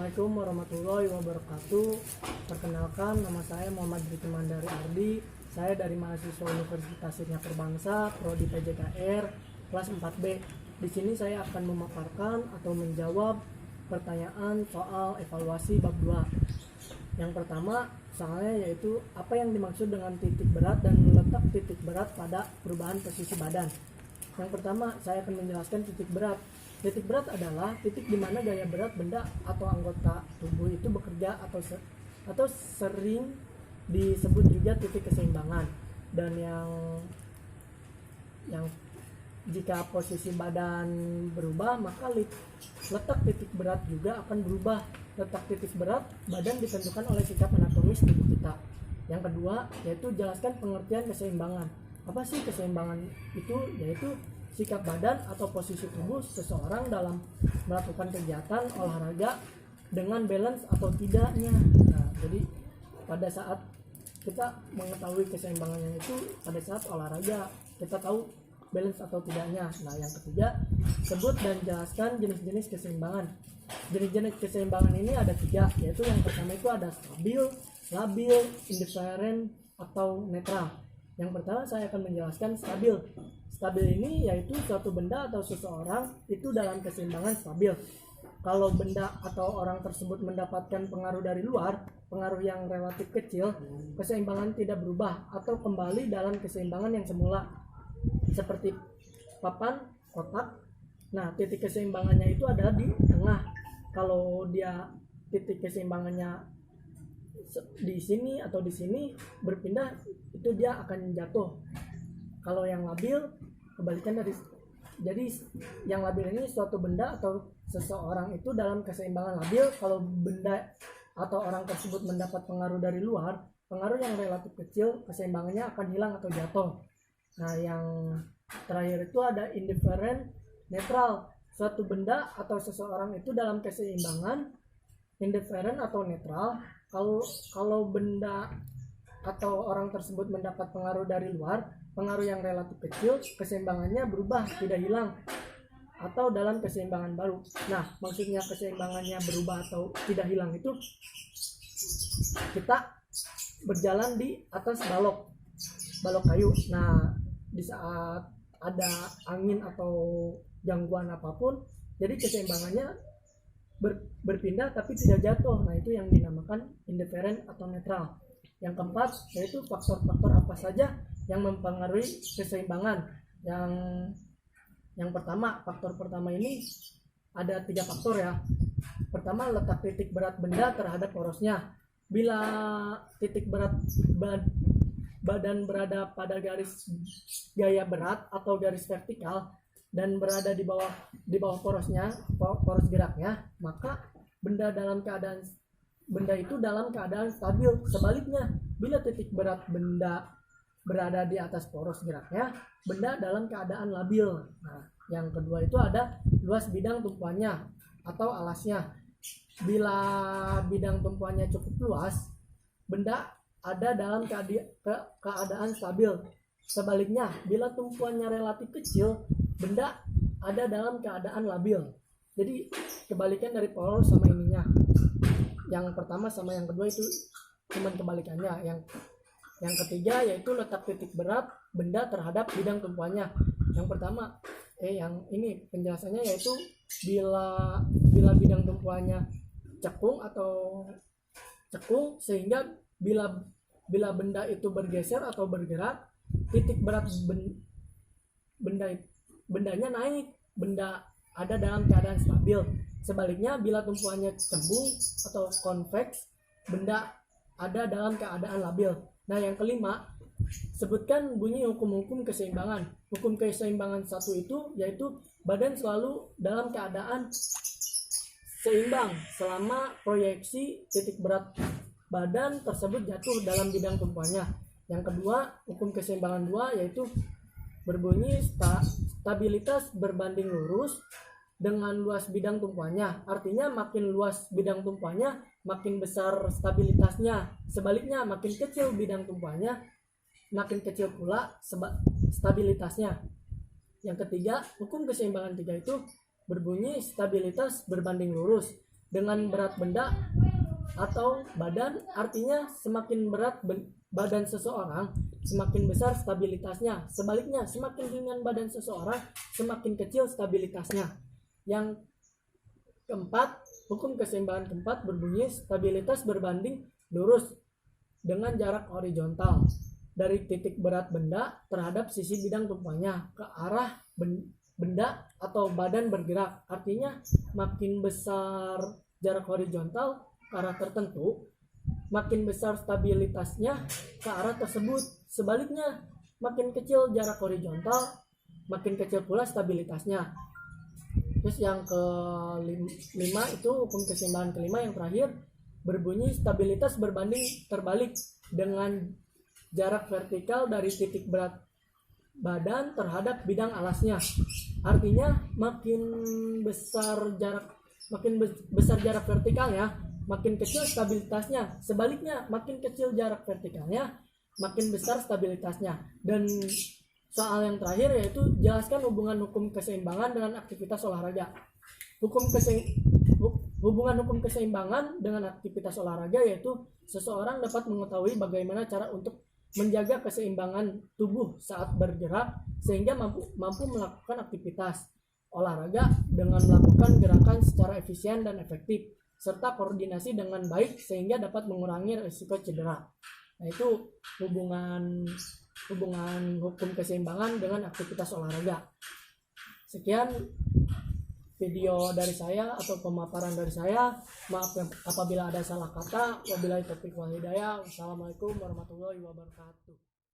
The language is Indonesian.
Assalamualaikum warahmatullahi wabarakatuh. Perkenalkan, nama saya Muhammad Riki Mandari Ardi. Saya dari mahasiswa Universitas Singapura Bangsa, Prodi PJKR, kelas 4B. Di sini saya akan memaparkan atau menjawab pertanyaan soal evaluasi bab 2. Yang pertama, soalnya yaitu apa yang dimaksud dengan titik berat dan letak titik berat pada perubahan posisi badan. Yang pertama, saya akan menjelaskan titik berat. Titik berat adalah titik di mana gaya berat benda atau anggota tubuh itu bekerja atau sering disebut juga titik keseimbangan. Dan yang jika posisi badan berubah, maka letak titik berat juga akan berubah. Letak titik berat badan ditentukan oleh sikap anatomis tubuh kita. Yang kedua, yaitu jelaskan pengertian keseimbangan. Apa sih keseimbangan itu? Yaitu sikap badan atau posisi tubuh seseorang dalam melakukan kegiatan olahraga dengan balance atau tidaknya. Nah, jadi pada saat kita mengetahui keseimbangannya itu pada saat olahraga, kita tahu balance atau tidaknya. Nah, yang ketiga, sebut dan jelaskan jenis-jenis keseimbangan. Jenis-jenis keseimbangan ini ada 3, yaitu yang pertama itu ada stabil, labil, indifferent, atau netral. Yang pertama saya akan menjelaskan stabil. Stabil ini yaitu suatu benda atau seseorang itu dalam keseimbangan stabil. Kalau benda atau orang tersebut mendapatkan pengaruh dari luar, pengaruh yang relatif kecil, keseimbangan tidak berubah atau kembali dalam keseimbangan yang semula. Seperti papan, kotak. Nah, titik keseimbangannya itu adalah di tengah. Kalau dia titik keseimbangannya di sini atau di sini berpindah, itu dia akan jatuh. Kalau yang labil, kebalikan dari, jadi yang labil ini suatu benda atau seseorang itu dalam keseimbangan labil. Kalau benda atau orang tersebut mendapat pengaruh dari luar, pengaruh yang relatif kecil, keseimbangannya akan hilang atau jatuh. Nah, yang terakhir itu ada indifferent, netral. Suatu benda atau seseorang itu dalam keseimbangan indifferent atau netral. Kalau benda atau orang tersebut mendapat pengaruh dari luar, pengaruh yang relatif kecil, keseimbangannya berubah, tidak hilang, atau dalam keseimbangan baru. Nah, maksudnya keseimbangannya berubah atau tidak hilang itu kita berjalan di atas balok kayu. Nah, di saat ada angin atau gangguan apapun, jadi keseimbangannya berpindah tapi tidak jatuh. Nah, itu yang dinamakan indifferent atau netral. Yang keempat, yaitu faktor-faktor apa saja yang mempengaruhi keseimbangan. Yang pertama, faktor pertama ini ada 3 faktor ya. Pertama, letak titik berat benda terhadap porosnya. Bila titik berat badan berada pada garis gaya berat atau garis vertikal dan berada di bawah poros geraknya, maka benda itu dalam keadaan stabil. Sebaliknya, bila titik berat benda berada di atas poros geraknya, benda dalam keadaan labil. Nah, yang kedua itu ada luas bidang tumpuannya atau alasnya. Bila bidang tumpuannya cukup luas, benda ada dalam keadaan stabil. Sebaliknya, bila tumpuannya relatif kecil, benda ada dalam keadaan labil. Jadi kebalikan dari poros sama ininya. Yang pertama sama yang kedua itu cuma kebalikannya. Yang ketiga yaitu letak titik berat benda terhadap bidang tumpuannya. Yang pertama, yang ini penjelasannya yaitu bila bidang tumpuannya cekung sehingga bila benda itu bergeser atau bergerak, titik berat bendanya naik, benda ada dalam keadaan stabil. Sebaliknya, bila tumpuannya cembung atau konveks, benda ada dalam keadaan labil. Nah, yang kelima, sebutkan bunyi hukum-hukum keseimbangan. Hukum keseimbangan 1 itu yaitu badan selalu dalam keadaan seimbang selama proyeksi titik berat badan tersebut jatuh dalam bidang tumpuannya. Yang kedua, hukum keseimbangan 2 yaitu berbunyi stabilitas berbanding lurus dengan luas bidang tumpuannya. Artinya makin luas bidang tumpuannya, makin besar stabilitasnya. Sebaliknya, makin kecil bidang tumpuannya, makin kecil pula stabilitasnya. Yang ketiga, hukum keseimbangan 3 itu berbunyi stabilitas berbanding lurus dengan berat benda atau badan, artinya semakin berat badan seseorang, semakin besar stabilitasnya. Sebaliknya, semakin ringan badan seseorang, semakin kecil stabilitasnya. Yang keempat, hukum keseimbangan keempat berbunyi stabilitas berbanding lurus dengan jarak horizontal dari titik berat benda terhadap sisi bidang tumpuannya ke arah benda atau badan bergerak. Artinya makin besar jarak horizontal ke arah tertentu, makin besar stabilitasnya ke arah tersebut. Sebaliknya, makin kecil jarak horizontal, makin kecil pula stabilitasnya. Terus yang kelima itu hukum keseimbangan kelima yang terakhir berbunyi stabilitas berbanding terbalik dengan jarak vertikal dari titik berat badan terhadap bidang alasnya. Artinya makin besar jarak vertikalnya, makin kecil stabilitasnya. Sebaliknya, makin kecil jarak vertikalnya, makin besar stabilitasnya. Dan soal yang terakhir yaitu jelaskan hubungan hukum keseimbangan dengan aktivitas olahraga. Hubungan hukum keseimbangan dengan aktivitas olahraga yaitu seseorang dapat mengetahui bagaimana cara untuk menjaga keseimbangan tubuh saat bergerak sehingga mampu melakukan aktivitas olahraga dengan melakukan gerakan secara efisien dan efektif, serta koordinasi dengan baik sehingga dapat mengurangi risiko cedera. Nah, itu hubungan hukum keseimbangan dengan aktivitas olahraga. Sekian video dari saya atau pemaparan dari saya. Maaf apabila ada salah kata. Wabillahi taufiq wal hidayah. Wassalamualaikum warahmatullahi wabarakatuh.